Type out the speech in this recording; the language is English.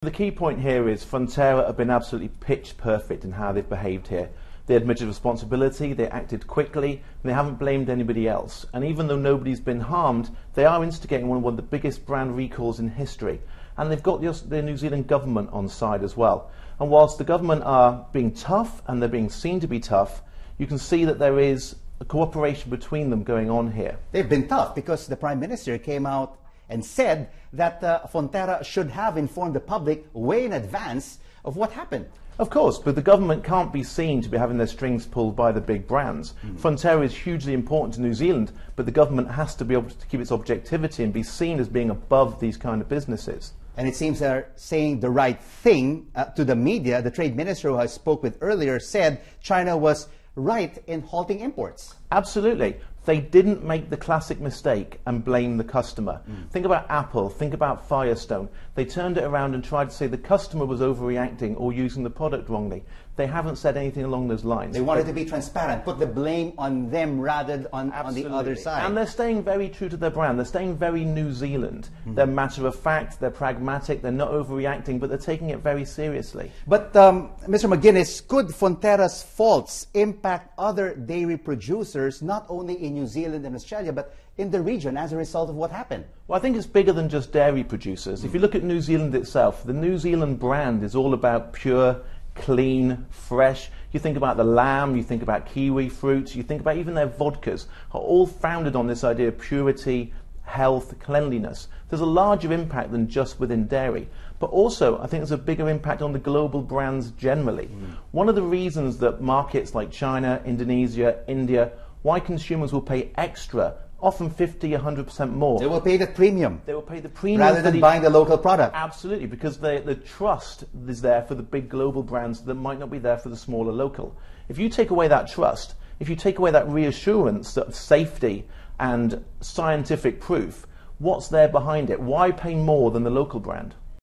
The key point here is Fonterra have been absolutely pitch perfect in how they've behaved here. They admitted responsibility, they acted quickly, and they haven't blamed anybody else. And even though nobody's been harmed, they are instigating one of the biggest brand recalls in history. And they've got the New Zealand government on side as well. And whilst the government are being tough, and they're being seen to be tough, you can see that there is a cooperation between them going on here. They've been tough because the Prime Minister came out and said that Fonterra should have informed the public way in advance of what happened. Of course, but the government can't be seen to be having their strings pulled by the big brands. Fonterra is hugely important to New Zealand, but the government has to be able to keep its objectivity and be seen as being above these kind of businesses. And it seems they're saying the right thing to the media. The trade minister who I spoke with earlier said China was right in halting imports. Absolutely. They didn't make the classic mistake and blame the customer. Think about Apple, think about Firestone. They turned it around and tried to say the customer was overreacting or using the product wrongly. They haven't said anything along those lines. They wanted to be transparent, put the blame on them rather than on the other side. And they're staying very true to their brand. They're staying very New Zealand. They're matter of fact, they're pragmatic, they're not overreacting, but they're taking it very seriously. But Mr. McGuinness, could Fonterra's faults impact other dairy producers, not only in New Zealand and Australia, but in the region as a result of what happened? Well, I think it's bigger than just dairy producers. If you look at New Zealand itself, the New Zealand brand is all about pure, clean, fresh. You think about the lamb, you think about kiwi fruits, you think about even their vodkas, are all founded on this idea of purity, health, cleanliness. There's a larger impact than just within dairy. But also, I think there's a bigger impact on the global brands generally. One of the reasons that markets like China, Indonesia, India, why consumers will pay extra, often 50, 100% more. They will pay the premium. They will pay the premium rather than buying the local product. Absolutely, because the trust is there for the big global brands that might not be there for the smaller local. If you take away that trust, if you take away that reassurance of safety and scientific proof, what's there behind it? Why pay more than the local brand?